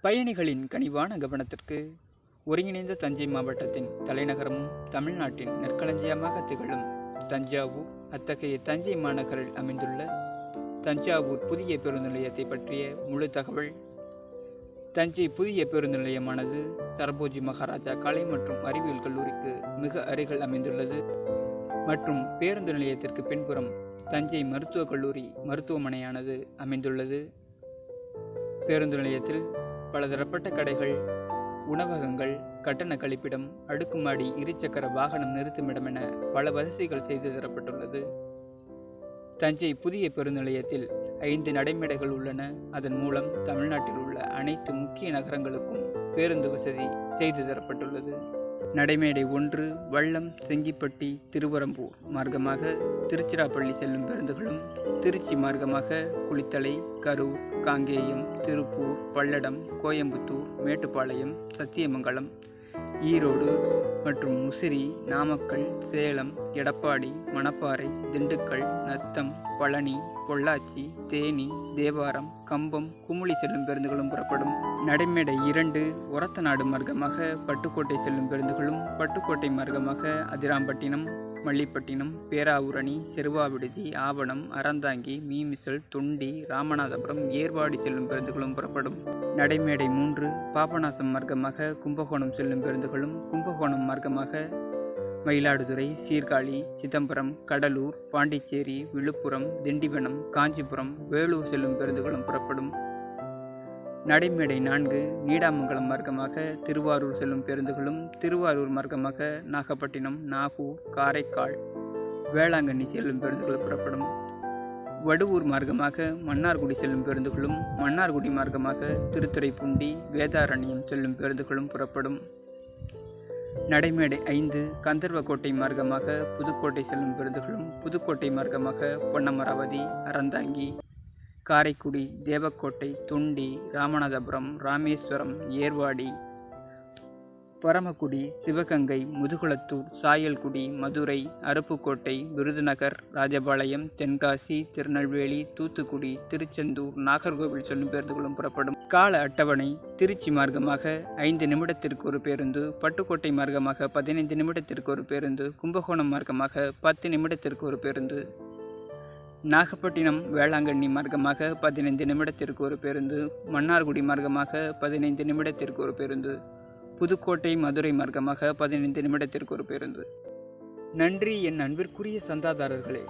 பயணிகளின் கனிவான கவனத்திற்கு ஒருங்கிணைந்த தஞ்சை மாவட்டத்தின் தலைநகரமும் தமிழ்நாட்டின் நெற்களஞ்சியமாக திகழும் தஞ்சாவூர். அத்தகைய தஞ்சை மாநகரில் அமைந்துள்ள தஞ்சாவூர் புதிய பேருந்து நிலையத்தை பற்றிய முழு தகவல். தஞ்சை புதிய பேருந்து நிலையமானது சரபோஜி மகாராஜா கலை மற்றும் அறிவியல் கல்லூரிக்கு மிக அருகில் அமைந்துள்ளது மற்றும் பேருந்து நிலையத்திற்கு பின்புறம் தஞ்சை மருத்துவக் கல்லூரி மருத்துவமனையானது அமைந்துள்ளது. பேருந்து நிலையத்தில் பலதரப்பட்ட கடைகள், உணவகங்கள், கட்டண கழிப்பிடம், அடுக்குமாடி இருசக்கர வாகனம் நிறுத்துமிடம் என பல வசதிகள் செய்து தரப்பட்டுள்ளது. தஞ்சை புதிய பேருந்து நிலையத்தில் 5 நடைமேடைகள் உள்ளன. அதன் மூலம் தமிழ்நாட்டில் உள்ள அனைத்து முக்கிய நகரங்களுக்கும் பேருந்து வசதி செய்து தரப்பட்டுள்ளது. நடைமேடை 1 வல்லம், செங்கிப்பட்டி, திருவரம்பூர் மார்க்கமாக திருச்சிராப்பள்ளி செல்லும் பேருந்துகளும், திருச்சி மார்க்கமாக குளித்தலை, கரூர், காங்கேயம், திருப்பூர், பல்லடம், கோயம்புத்தூர், மேட்டுப்பாளையம், சத்தியமங்கலம், ஈரோடு மற்றும் முசிறி, நாமக்கல், சேலம், எடப்பாடி, மணப்பாறை, திண்டுக்கல், நத்தம், பழனி, பொள்ளாச்சி, தேனி, தேவாரம், கம்பம், குமுளி செல்லும் பேருந்துகளும் புறப்படும். நடைமேடை 2 ஒரத்தநாடு மார்க்கமாக பட்டுக்கோட்டை செல்லும் பேருந்துகளும், பட்டுக்கோட்டை மார்க்கமாக அதிராம்பட்டினம், மல்லிப்பட்டினம், பேராவூரணி, செருவாவிடுதி, ஆவணம், அறந்தாங்கி, மீமிசல், தொண்டி, ராமநாதபுரம், ஏர்வாடி செல்லும் பேருந்துகளும் புறப்படும். நடைமேடை 3 பாபநாசம் மார்க்கமாக கும்பகோணம் செல்லும் பேருந்துகளும், கும்பகோணம் மார்க்கமாக மயிலாடுதுறை, சீர்காழி, சிதம்பரம், கடலூர், பாண்டிச்சேரி, விழுப்புரம், திண்டிவனம், காஞ்சிபுரம், வேலூர் செல்லும் பேருந்துகளும் புறப்படும். நடைமேடை 4 நீடாமங்கலம் மார்க்கமாக திருவாரூர் செல்லும் பேருந்துகளும், திருவாரூர் மார்க்கமாக நாகப்பட்டினம், நாகூர், காரைக்கால், வேளாங்கண்ணி செல்லும் பேருந்துகளும் புறப்படும். வடுவூர் மார்க்கமாக மன்னார்குடி செல்லும் பேருந்துகளும், மன்னார்குடி மார்க்கமாக திருத்துறைப்பூண்டி, வேதாரண்யம் செல்லும் பேருந்துகளும் புறப்படும். நடைமேடை 5 கந்தர்வக்கோட்டை மார்க்கமாக புதுக்கோட்டை செல்லும் பேருந்துகளும், புதுக்கோட்டை மார்க்கமாக பொன்னமராவதி, அறந்தாங்கி, காரைக்குடி, தேவக்கோட்டை, தொண்டி, ராமநாதபுரம், ராமேஸ்வரம், ஏர்வாடி, பரமக்குடி, சிவகங்கை, முதுகுளத்தூர், சாயல்குடி, மதுரை, அருப்புக்கோட்டை, விருதுநகர், ராஜபாளையம், தென்காசி, திருநெல்வேலி, தூத்துக்குடி, திருச்செந்தூர், நாகர்கோவில் செல்லும் பேருந்துகளும் புறப்படும். கால அட்டவணை: திருச்சி மார்க்கமாக 5 நிமிடத்திற்கு ஒரு பேருந்து, பட்டுக்கோட்டை மார்க்கமாக 15 நிமிடத்திற்கு ஒரு பேருந்து, கும்பகோணம் மார்க்கமாக 10 நிமிடத்திற்கு ஒரு பேருந்து, நாகப்பட்டினம், வேளாங்கண்ணி மார்க்கமாக 15 நிமிடத்திற்கு ஒரு பேருந்து, மன்னார்குடி மார்க்கமாக 15 நிமிடத்திற்கு ஒரு பேருந்து, புதுக்கோட்டை, மதுரை மார்க்கமாக 15 நிமிடத்திற்கு ஒரு பேருந்து. நன்றி என் அன்பிற்குரிய சந்தாதாரர்களே.